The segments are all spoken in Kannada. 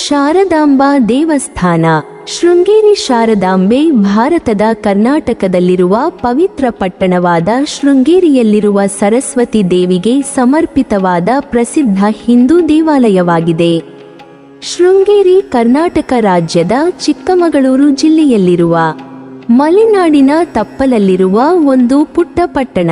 ಶಾರದಾಂಬಾ ದೇವಸ್ಥಾನ. ಶೃಂಗೇರಿ ಶಾರದಾಂಬೆ ಭಾರತದ ಕರ್ನಾಟಕದಲ್ಲಿರುವ ಪವಿತ್ರ ಪಟ್ಟಣವಾದ ಶೃಂಗೇರಿಯಲ್ಲಿರುವ ಸರಸ್ವತಿ ದೇವಿಗೆ ಸಮರ್ಪಿತವಾದ ಪ್ರಸಿದ್ಧ ಹಿಂದೂ ದೇವಾಲಯವಾಗಿದೆ. ಶೃಂಗೇರಿ ಕರ್ನಾಟಕ ರಾಜ್ಯದ ಚಿಕ್ಕಮಗಳೂರು ಜಿಲ್ಲೆಯಲ್ಲಿರುವ ಮಲೆನಾಡಿನ ತಪ್ಪಲಲ್ಲಿರುವ ಒಂದು ಪುಟ್ಟ ಪಟ್ಟಣ.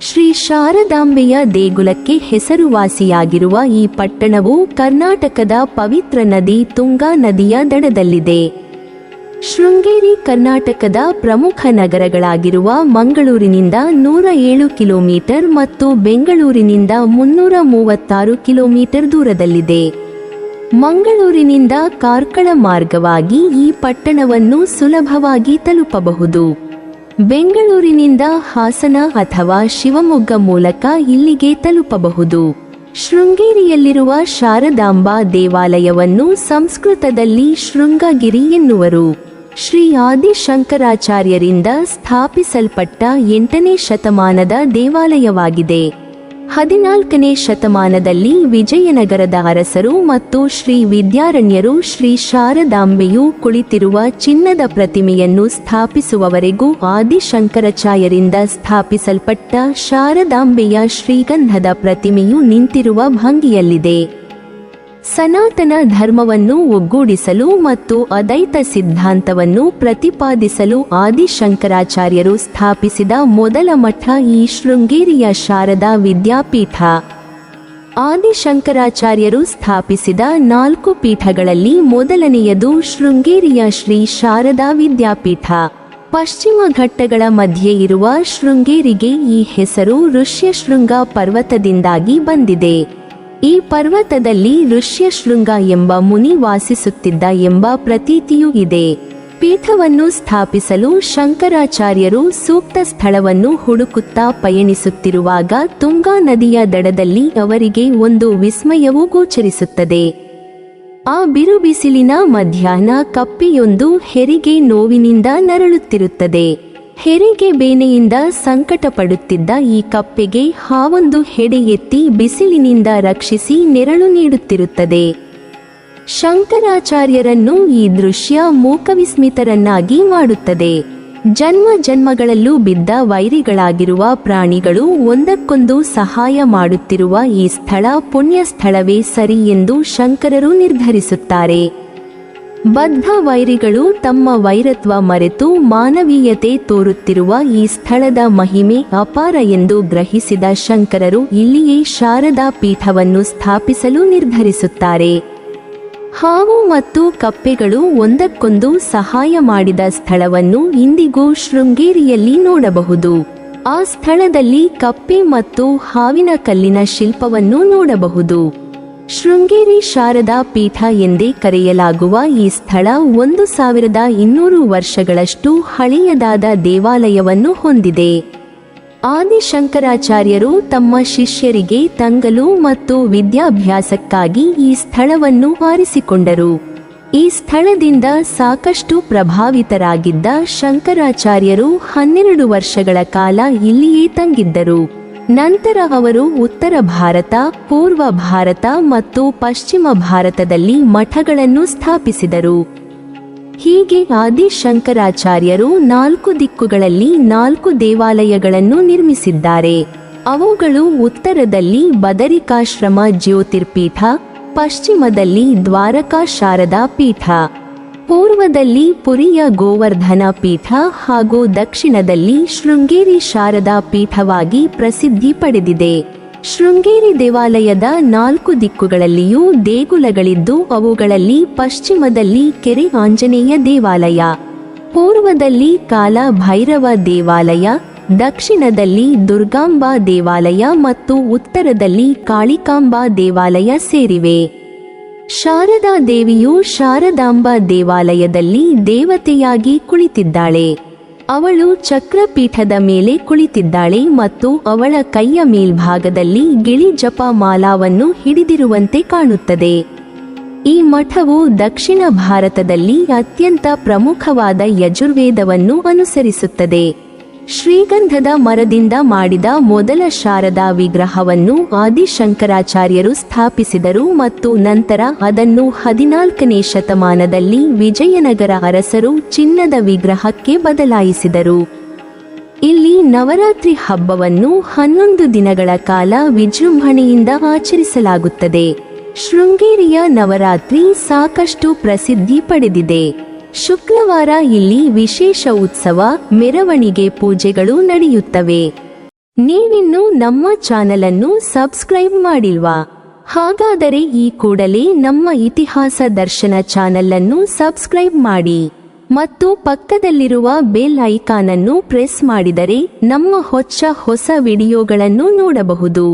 ಶ್ರೀ ಶಾರದಾಂಬೆಯ ದೇಗುಲಕ್ಕೆ ಹೆಸರುವಾಸಿಯಾಗಿರುವ ಈ ಪಟ್ಟಣವು ಕರ್ನಾಟಕದ ಪವಿತ್ರ ನದಿ ತುಂಗಾ ನದಿಯ ದಡದಲ್ಲಿದೆ. ಶೃಂಗೇರಿ ಕರ್ನಾಟಕದ ಪ್ರಮುಖ ನಗರಗಳಾಗಿರುವ ಮಂಗಳೂರಿನಿಂದ 107 ಕಿಲೋಮೀಟರ್ ಮತ್ತು ಬೆಂಗಳೂರಿನಿಂದ 336 ಕಿಲೋಮೀಟರ್ ದೂರದಲ್ಲಿದೆ. ಮಂಗಳೂರಿನಿಂದ ಕಾರ್ಕಳ ಮಾರ್ಗವಾಗಿ ಈ ಪಟ್ಟಣವನ್ನು ಸುಲಭವಾಗಿ ತಲುಪಬಹುದು. ಬೆಂಗಳೂರಿನಿಂದ ಹಾಸನ ಅಥವಾ ಶಿವಮೊಗ್ಗ ಮೂಲಕ ಇಲ್ಲಿಗೆ ತಲುಪಬಹುದು. ಶೃಂಗೇರಿಯಲ್ಲಿರುವ ಶಾರದಾಂಬಾ ದೇವಾಲಯವನ್ನು ಸಂಸ್ಕೃತದಲ್ಲಿ ಶೃಂಗಗಿರಿ ಎನ್ನುವರು. ಶ್ರೀ ಆದಿಶಂಕರಾಚಾರ್ಯರಿಂದ ಸ್ಥಾಪಿಸಲ್ಪಟ್ಟ 8ನೇ ಶತಮಾನದ ದೇವಾಲಯವಾಗಿದೆ. 14ನೇ ಶತಮಾನದಲ್ಲಿ ವಿಜಯನಗರದ ಅರಸರು ಮತ್ತು ಶ್ರೀ ವಿದ್ಯಾರಣ್ಯರು ಶ್ರೀ ಶಾರದಾಂಬೆಯು ಕುಳಿತಿರುವ ಚಿನ್ನದ ಪ್ರತಿಮೆಯನ್ನು ಸ್ಥಾಪಿಸುವವರೆಗೂ ಆದಿಶಂಕರಾಚಾರ್ಯರಿಂದ ಸ್ಥಾಪಿಸಲ್ಪಟ್ಟ ಶಾರದಾಂಬೆಯ ಶ್ರೀಗಂಧದ ಪ್ರತಿಮೆಯು ನಿಂತಿರುವ ಭಂಗಿಯಲ್ಲಿದೆ. ಸನಾತನ ಧರ್ಮವನ್ನು ಒಗ್ಗೂಡಿಸಲು ಮತ್ತು ಅದ್ವೈತ ಸಿದ್ಧಾಂತವನ್ನು ಪ್ರತಿಪಾದಿಸಲು ಆದಿಶಂಕರಾಚಾರ್ಯರು ಸ್ಥಾಪಿಸಿದ ಮೊದಲ ಮಠ ಈ ಶೃಂಗೇರಿಯ ಶಾರದಾ ವಿದ್ಯಾಪೀಠ. ಆದಿಶಂಕರಾಚಾರ್ಯರು ಸ್ಥಾಪಿಸಿದ 4 ಪೀಠಗಳಲ್ಲಿ ಮೊದಲನೆಯದು ಶೃಂಗೇರಿಯ ಶ್ರೀ ಶಾರದಾ ವಿದ್ಯಾಪೀಠ. ಪಶ್ಚಿಮ ಘಟ್ಟಗಳ ಮಧ್ಯೆ ಇರುವ ಶೃಂಗೇರಿಗೆ ಈ ಹೆಸರು ಋಷ್ಯಶೃಂಗ ಪರ್ವತದಿಂದಾಗಿ ಬಂದಿದೆ. ಈ ಪರ್ವತದಲ್ಲಿ ಋಷ್ಯಶೃಂಗ ಎಂಬ ಮುನಿ ವಾಸಿಸುತ್ತಿದ್ದ ಎಂಬ ಪ್ರತೀತಿಯೂ ಇದೆ. ಪೀಠವನ್ನು ಸ್ಥಾಪಿಸಲು ಶಂಕರಾಚಾರ್ಯರು ಸೂಕ್ತ ಸ್ಥಳವನ್ನು ಹುಡುಕುತ್ತಾ ಪಯಣಿಸುತ್ತಿರುವಾಗ ತುಂಗಾ ನದಿಯ ದಡದಲ್ಲಿ ಅವರಿಗೆ ಒಂದು ವಿಸ್ಮಯವು ಗೋಚರಿಸುತ್ತದೆ. ಆ ಬಿರುಬಿಸಿಲಿನ ಮಧ್ಯಾಹ್ನ ಕಪ್ಪೆಯೊಂದು ಹೆರಿಗೆ ನೋವಿನಿಂದ ನರಳುತ್ತಿರುತ್ತದೆ. ಹೆರಿಗೆ ಬೇನೆಯಿಂದ ಸಂಕಟ ಪಡುತ್ತಿದ್ದ ಈ ಕಪ್ಪೆಗೆ ಹಾವೊಂದು ಹೆಡೆ ಎತ್ತಿ ಬಿಸಿಲಿನಿಂದ ರಕ್ಷಿಸಿ ನೆರಳು ನೀಡುತ್ತಿರುತ್ತದೆ. ಶಂಕರಾಚಾರ್ಯರನ್ನು ಈ ದೃಶ್ಯ ಮೂಕವಿಸ್ಮಿತರನ್ನಾಗಿ ಮಾಡುತ್ತದೆ. ಜನ್ಮ ಜನ್ಮಗಳಲ್ಲೂ ಬಿದ್ದ ವೈರಿಗಳಾಗಿರುವ ಪ್ರಾಣಿಗಳು ಒಂದಕ್ಕೊಂದು ಸಹಾಯ ಮಾಡುತ್ತಿರುವ ಈ ಸ್ಥಳ ಪುಣ್ಯ ಸ್ಥಳವೇ ಸರಿ ಎಂದು ಶಂಕರರು ನಿರ್ಧರಿಸುತ್ತಾರೆ. ಬದ್ಧ ವೈರಿಗಳು ತಮ್ಮ ವೈರತ್ವ ಮರೆತು ಮಾನವೀಯತೆ ತೋರುತ್ತಿರುವ ಈ ಸ್ಥಳದ ಮಹಿಮೆ ಅಪಾರ ಎಂದು ಗ್ರಹಿಸಿದ ಶಂಕರರು ಇಲ್ಲಿಯೇ ಶಾರದಾ ಪೀಠವನ್ನು ಸ್ಥಾಪಿಸಲು ನಿರ್ಧರಿಸುತ್ತಾರೆ. ಹಾವು ಮತ್ತು ಕಪ್ಪೆಗಳು ಒಂದಕ್ಕೊಂದು ಸಹಾಯ ಮಾಡಿದ ಸ್ಥಳವನ್ನು ಇಂದಿಗೂ ಶೃಂಗೇರಿಯಲ್ಲಿ ನೋಡಬಹುದು. ಆ ಸ್ಥಳದಲ್ಲಿ ಕಪ್ಪೆ ಮತ್ತು ಹಾವಿನ ಕಲ್ಲಿನ ಶಿಲ್ಪವನ್ನು ನೋಡಬಹುದು. ಶೃಂಗೇರಿ ಶಾರದಾ ಪೀಠ ಎಂದೇ ಕರೆಯಲಾಗುವ ಈ ಸ್ಥಳ 1200 ವರ್ಷಗಳಷ್ಟು ಹಳೆಯದಾದ ದೇವಾಲಯವನ್ನು ಹೊಂದಿದೆ. ಆದಿಶಂಕರಾಚಾರ್ಯರು ತಮ್ಮ ಶಿಷ್ಯರಿಗೆ ತಂಗಲು ಮತ್ತು ವಿದ್ಯಾಭ್ಯಾಸಕ್ಕಾಗಿ ಈ ಸ್ಥಳವನ್ನು ಆರಿಸಿಕೊಂಡರು. ಈ ಸ್ಥಳದಿಂದ ಸಾಕಷ್ಟು ಪ್ರಭಾವಿತರಾಗಿದ್ದ ಶಂಕರಾಚಾರ್ಯರು 12 ವರ್ಷಗಳ ಕಾಲ ಇಲ್ಲಿಯೇ ತಂಗಿದ್ದರು. ನಂತರ ಅವರು ಉತ್ತರ ಭಾರತ, ಪೂರ್ವ ಭಾರತ ಮತ್ತು ಪಶ್ಚಿಮ ಭಾರತದಲ್ಲಿ ಮಠಗಳನ್ನು ಸ್ಥಾಪಿಸಿದರು. ಹೀಗೆ ಆದಿಶಂಕರಾಚಾರ್ಯರು 4 ದಿಕ್ಕುಗಳಲ್ಲಿ 4 ದೇವಾಲಯಗಳನ್ನು ನಿರ್ಮಿಸಿದ್ದಾರೆ. ಅವುಗಳು ಉತ್ತರದಲ್ಲಿ ಬದರಿಕಾಶ್ರಮ ಜ್ಯೋತಿರ್ಪೀಠ, ಪಶ್ಚಿಮದಲ್ಲಿ ದ್ವಾರಕಾ ಶಾರದಾ ಪೀಠ, ಪೂರ್ವದಲ್ಲಿ ಪುರಿಯ ಗೋವರ್ಧನ ಪೀಠ ಹಾಗೂ ದಕ್ಷಿಣದಲ್ಲಿ ಶೃಂಗೇರಿ ಶಾರದಾ ಪೀಠವಾಗಿ ಪ್ರಸಿದ್ಧಿ ಪಡೆದಿದೆ. ಶೃಂಗೇರಿ ದೇವಾಲಯದ 4 ದಿಕ್ಕುಗಳಲ್ಲಿಯೂ ದೇಗುಲಗಳಿದ್ದು ಅವುಗಳಲ್ಲಿ ಪಶ್ಚಿಮದಲ್ಲಿ ಕೆರೆ ಆಂಜನೇಯ ದೇವಾಲಯ, ಪೂರ್ವದಲ್ಲಿ ಕಾಲ ಭೈರವ ದೇವಾಲಯ, ದಕ್ಷಿಣದಲ್ಲಿ ದುರ್ಗಾಂಬಾ ದೇವಾಲಯ ಮತ್ತು ಉತ್ತರದಲ್ಲಿ ಕಾಳಿಕಾಂಬಾ ದೇವಾಲಯ ಸೇರಿವೆ. ಶಾರದಾ ದೇವಿಯು ಶಾರದಾಂಬಾ ದೇವಾಲಯದಲ್ಲಿ ದೇವತೆಯಾಗಿ ಕುಳಿತಿದ್ದಾಳೆ. ಅವಳು ಚಕ್ರಪೀಠದ ಮೇಲೆ ಕುಳಿತಿದ್ದಾಳೆ ಮತ್ತು ಅವಳ ಕೈಯ ಮೇಲ್ಭಾಗದಲ್ಲಿ ಗಿಳಿ ಜಪ ಮಾಲಾವನ್ನು ಹಿಡಿದಿರುವಂತೆ ಕಾಣುತ್ತದೆ. ಈ ಮಠವು ದಕ್ಷಿಣ ಭಾರತದಲ್ಲಿ ಅತ್ಯಂತ ಪ್ರಮುಖವಾದ ಯಜುರ್ವೇದವನ್ನು ಅನುಸರಿಸುತ್ತದೆ. ಶ್ರೀಗಂಧದ ಮರದಿಂದ ಮಾಡಿದ ಮೊದಲ ಶಾರದಾ ವಿಗ್ರಹವನ್ನು ಆದಿಶಂಕರಾಚಾರ್ಯರು ಸ್ಥಾಪಿಸಿದರು ಮತ್ತು ನಂತರ ಅದನ್ನು 14ನೇ ಶತಮಾನದಲ್ಲಿ ವಿಜಯನಗರ ಅರಸರು ಚಿನ್ನದ ವಿಗ್ರಹಕ್ಕೆ ಬದಲಾಯಿಸಿದರು. ಇಲ್ಲಿ ನವರಾತ್ರಿ ಹಬ್ಬವನ್ನು 11 ದಿನಗಳ ಕಾಲ ವಿಜೃಂಭಣೆಯಿಂದ ಆಚರಿಸಲಾಗುತ್ತದೆ. ಶೃಂಗೇರಿಯ ನವರಾತ್ರಿ ಸಾಕಷ್ಟು ಪ್ರಸಿದ್ಧಿ ಪಡೆದಿದೆ. ಶುಕ್ರವಾರ ಇಲ್ಲಿ ವಿಶೇಷ ಉತ್ಸವ, ಮೆರವಣಿಗೆ, ಪೂಜೆಗಳು ನಡೆಯುತ್ತವೆ. ನೀವಿನ್ನೂ ನಮ್ಮ ಚಾನೆಲ್ ಅನ್ನು ಸಬ್ಸ್ಕ್ರೈಬ್ ಮಾಡಿಲ್ವಾ? ಹಾಗಾದರೆ ಈ ಕೂಡಲೇ ನಮ್ಮ ಇತಿಹಾಸ ದರ್ಶನ ಚಾನೆಲ್ ಅನ್ನು ಸಬ್ಸ್ಕ್ರೈಬ್ ಮಾಡಿ ಮತ್ತು ಪಕ್ಕದಲ್ಲಿರುವ ಬೆಲ್ ಐಕಾನ್ ಅನ್ನು ಪ್ರೆಸ್ ಮಾಡಿದರೆ ನಮ್ಮ ಹೊಸ ವಿಡಿಯೋಗಳನ್ನು ನೋಡಬಹುದು.